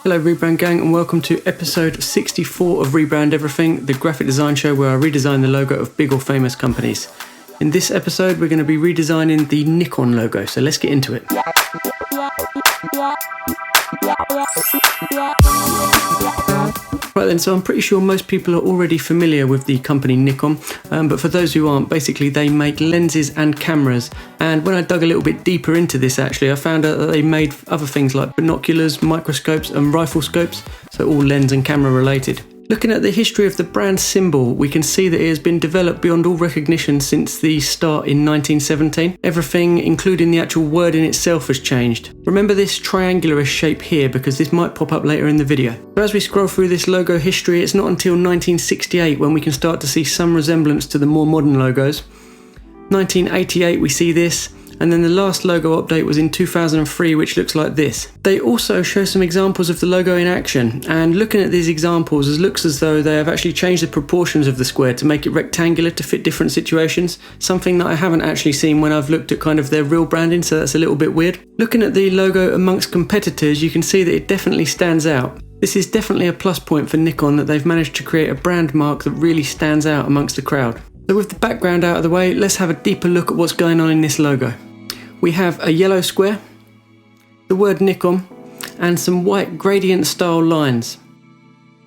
Hello Rebrand gang, and welcome to episode 64 of Rebrand Everything, the graphic design show where I redesign the logo of big or famous companies. In this episode we're going to be redesigning the Nikon logo, so let's get into it. Right then, so I'm pretty sure most people are already familiar with the company Nikon, but for those who aren't, basically they make lenses and cameras, and when I dug a little bit deeper into this actually, I found out that they made other things like binoculars, microscopes and rifle scopes, so all lens and camera related. Looking at the history of the brand symbol, we can see that it has been developed beyond all recognition since the start in 1917. Everything, including the actual wording itself, has changed. Remember this triangular shape here because this might pop up later in the video. So as we scroll through this logo history, it's not until 1968 when we can start to see some resemblance to the more modern logos. 1988 we see this, and then the last logo update was in 2003, which looks like this. They also show some examples of the logo in action, and looking at these examples, it looks as though they have actually changed the proportions of the square to make it rectangular to fit different situations, something that I haven't actually seen when I've looked at kind of their real branding, so that's a little bit weird. Looking at the logo amongst competitors, you can see that it definitely stands out. This is definitely a plus point for Nikon, that they've managed to create a brand mark that really stands out amongst the crowd. So with the background out of the way, let's have a deeper look at what's going on in this logo. We have a yellow square, the word Nikon, and some white gradient style lines.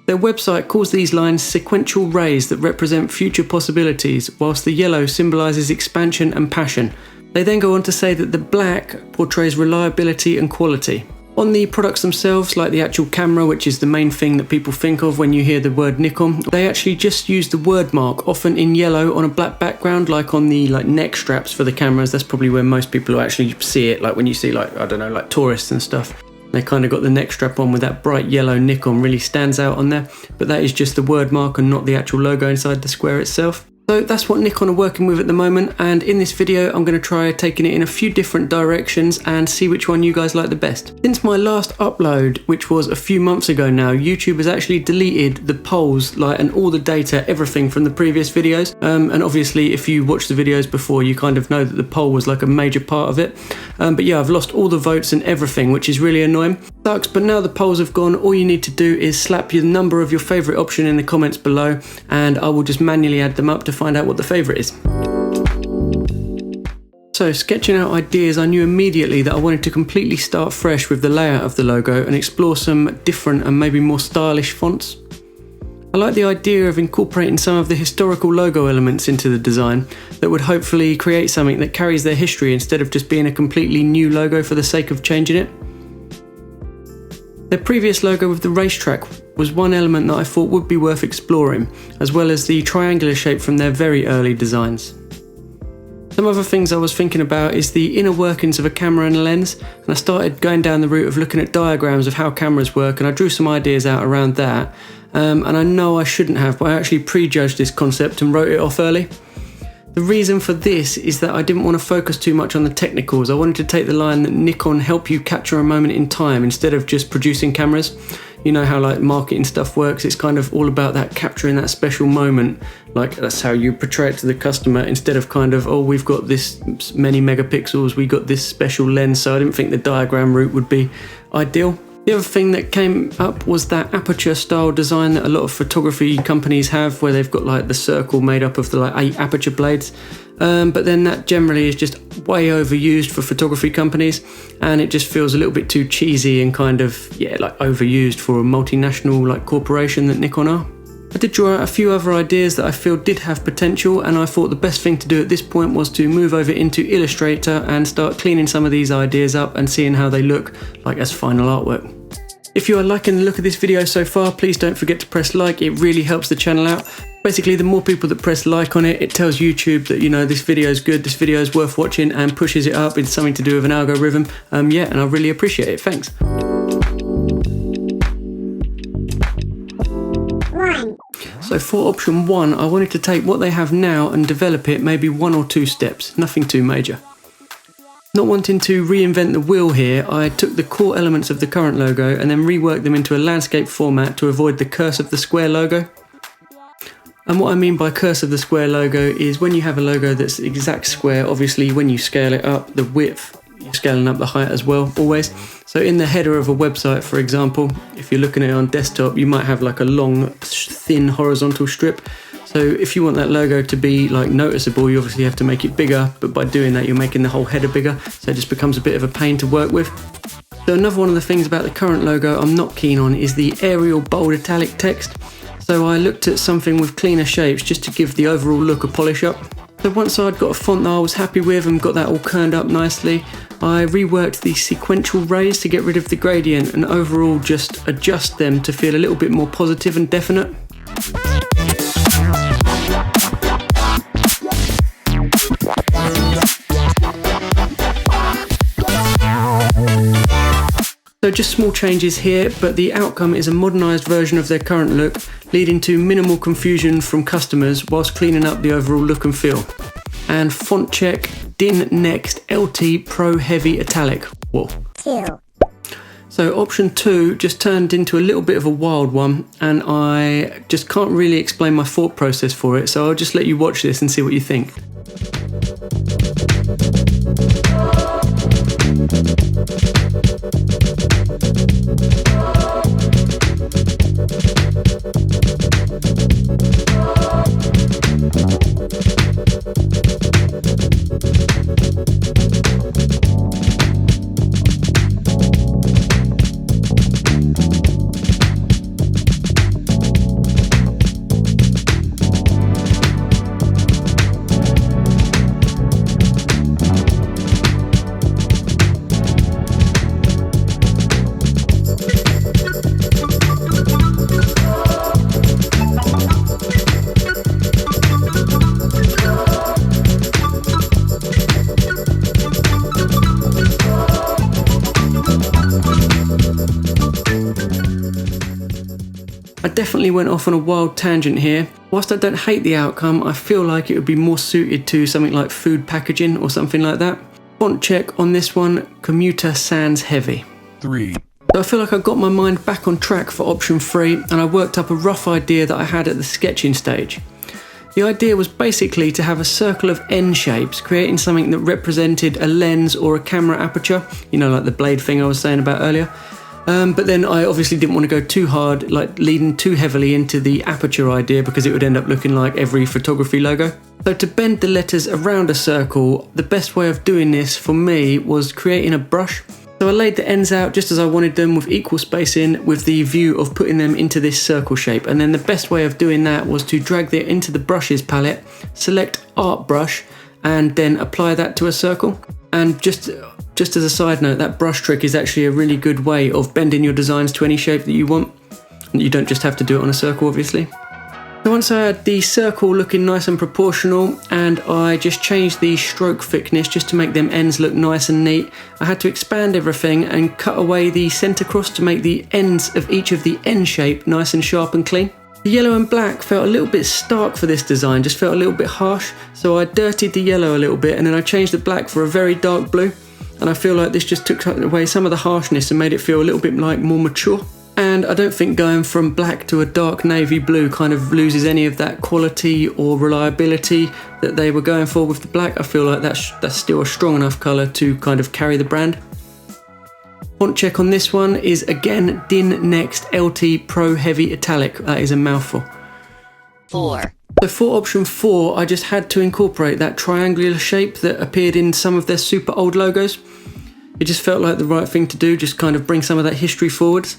Their website calls these lines sequential rays that represent future possibilities, whilst the yellow symbolises expansion and passion. They then go on to say that the black portrays reliability and quality. On the products themselves, like the actual camera, which is the main thing that people think of when you hear the word Nikon, they actually just use the word mark, often in yellow on a black background, like on the neck straps for the cameras. That's probably where most people actually see it, like when you see like tourists and stuff. They kind of got the neck strap on with that bright yellow Nikon, really stands out on there, but that is just the word mark and not the actual logo inside the square itself. So that's what Nikon are working with at the moment, and in this video I'm going to try taking it in a few different directions and see which one you guys like the best. Since my last upload, which was a few months ago now, YouTube has actually deleted the polls and all the data, everything from the previous videos, and obviously if you watched the videos before you kind of know that the poll was like a major part of it, but yeah, I've lost all the votes and everything, which is really annoying. Sucks, but now the polls have gone, all you need to do is slap your number of your favourite option in the comments below, and I will just manually add them up to find out what the favourite is. So sketching out ideas, I knew immediately that I wanted to completely start fresh with the layout of the logo and explore some different and maybe more stylish fonts. I like the idea of incorporating some of the historical logo elements into the design that would hopefully create something that carries their history instead of just being a completely new logo for the sake of changing it. Their previous logo with the racetrack was one element that I thought would be worth exploring, as well as the triangular shape from their very early designs. Some other things I was thinking about is the inner workings of a camera and a lens, and I started going down the route of looking at diagrams of how cameras work, and I drew some ideas out around that, and I know I shouldn't have, but I actually prejudged this concept and wrote it off early. The reason for this is that I didn't want to focus too much on the technicals. I wanted to take the line that Nikon help you capture a moment in time instead of just producing cameras. You know how marketing stuff works, it's kind of all about that capturing that special moment, that's how you portray it to the customer, instead of we've got this many megapixels, we got this special lens, so I didn't think the diagram route would be ideal. The other thing that came up was that aperture style design that a lot of photography companies have, where they've got the circle made up of the 8 aperture blades, but then that generally is just way overused for photography companies, and it just feels a little bit too cheesy and overused for a multinational corporation that Nikon are. I did draw out a few other ideas that I feel did have potential, and I thought the best thing to do at this point was to move over into Illustrator and start cleaning some of these ideas up and seeing how they look as final artwork. If you are liking the look of this video so far, please don't forget to press like, it really helps the channel out. Basically, the more people that press like on it, it tells YouTube that, this video is good, this video is worth watching, and pushes it up. It's something to do with an algorithm. And I really appreciate it. Thanks. So for option 1, I wanted to take what they have now and develop it maybe 1 or 2 steps, nothing too major. Not wanting to reinvent the wheel here, I took the core elements of the current logo and then reworked them into a landscape format to avoid the curse of the square logo. And what I mean by curse of the square logo is when you have a logo that's the exact square, obviously when you scale it up, the width you're scaling up the height as well, always. So in the header of a website, for example, if you're looking at it on desktop, you might have like a long, thin horizontal strip. So if you want that logo to be like noticeable, you obviously have to make it bigger, but by doing that, you're making the whole header bigger. So it just becomes a bit of a pain to work with. So another one of the things about the current logo I'm not keen on is the Arial bold italic text. So I looked at something with cleaner shapes just to give the overall look a polish up. So once I'd got a font that I was happy with and got that all kerned up nicely, I reworked the sequential rays to get rid of the gradient and overall just adjust them to feel a little bit more positive and definite. So just small changes here, but the outcome is a modernised version of their current look, leading to minimal confusion from customers whilst cleaning up the overall look and feel. And font check, DIN Next LT Pro Heavy Italic. Whoa. 2. So option 2 just turned into a little bit of a wild one, and I just can't really explain my thought process for it, so I'll just let you watch this and see what you think. I definitely went off on a wild tangent here. Whilst I don't hate the outcome, I feel like it would be more suited to something like food packaging or something like that. Font check on this one, Commuter Sans Heavy. 3. So I feel like I got my mind back on track for option 3, and I worked up a rough idea that I had at the sketching stage. The idea was basically to have a circle of N shapes, creating something that represented a lens or a camera aperture, you know, like the blade thing I was saying about earlier. But then I obviously didn't want to go too hard, like leading too heavily into the aperture idea, because it would end up looking like every photography logo. So to bend the letters around a circle, the best way of doing this for me was creating a brush. So I laid the ends out just as I wanted them, with equal spacing, with the view of putting them into this circle shape. And then the best way of doing that was to drag that into the brushes palette, select Art Brush, and then apply that to a circle. And just as a side note, that brush trick is actually a really good way of bending your designs to any shape that you want. You don't just have to do it on a circle, obviously. So once I had the circle looking nice and proportional, and I just changed the stroke thickness just to make them ends look nice and neat, I had to expand everything and cut away the centre cross to make the ends of each of the N shape nice and sharp and clean. The yellow and black felt a little bit stark for this design, just felt a little bit harsh, so I dirtied the yellow a little bit, and then I changed the black for a very dark blue. And I feel like this just took away some of the harshness and made it feel a little bit like more mature. And I don't think going from black to a dark navy blue kind of loses any of that quality or reliability that they were going for with the black. I feel like that's still a strong enough colour to kind of carry the brand. Font check on this one is again DIN Next LT Pro Heavy Italic. That is a mouthful. 4. So for option 4, I just had to incorporate that triangular shape that appeared in some of their super old logos. It just felt like the right thing to do, just kind of bring some of that history forwards.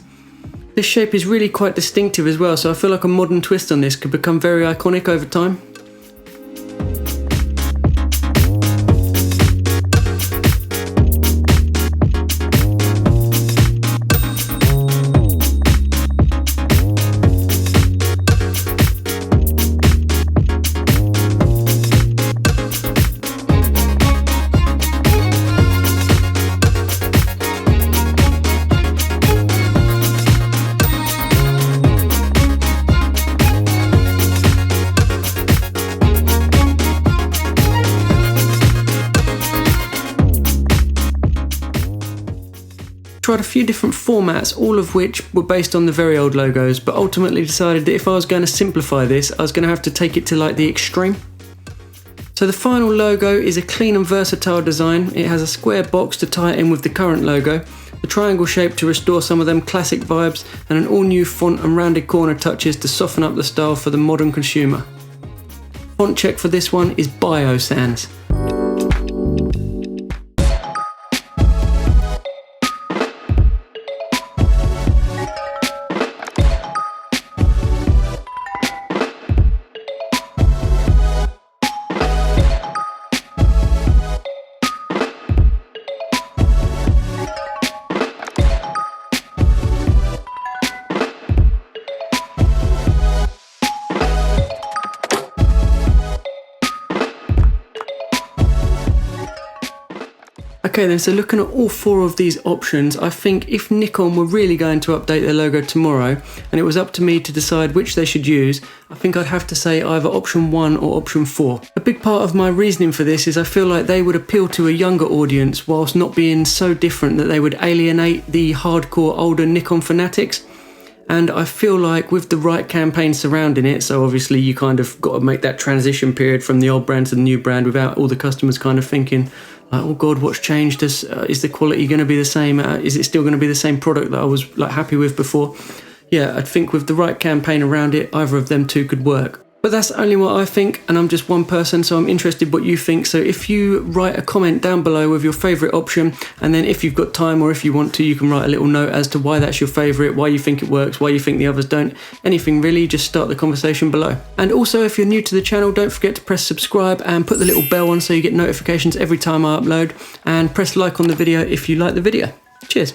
This shape is really quite distinctive as well, so I feel like a modern twist on this could become very iconic over time. Tried a few different formats, all of which were based on the very old logos, but ultimately decided that if I was going to simplify this, I was going to have to take it to like the extreme. So the final logo is a clean and versatile design. It has a square box to tie it in with the current logo, the triangle shape to restore some of them classic vibes, and an all new font and rounded corner touches to soften up the style for the modern consumer. Font check for this one is Bio Sans. Okay then, so looking at all four of these options, I think if Nikon were really going to update their logo tomorrow and it was up to me to decide which they should use, I think I'd have to say either option 1 or option 4. A big part of my reasoning for this is I feel like they would appeal to a younger audience whilst not being so different that they would alienate the hardcore older Nikon fanatics. And I feel like with the right campaign surrounding it, so obviously you kind of got to make that transition period from the old brand to the new brand without all the customers kind of thinking, like, oh God, what's changed? Is the quality going to be the same? Is it still going to be the same product that I was like happy with before? Yeah, I think with the right campaign around it, either of them two could work. But that's only what I think, and I'm just one person, so I'm interested what you think. So if you write a comment down below with your favourite option, and then if you've got time or if you want to, you can write a little note as to why that's your favourite, why you think it works, why you think the others don't. Anything really, just start the conversation below. And also, if you're new to the channel, don't forget to press subscribe and put the little bell on so you get notifications every time I upload, and press like on the video if you like the video. Cheers.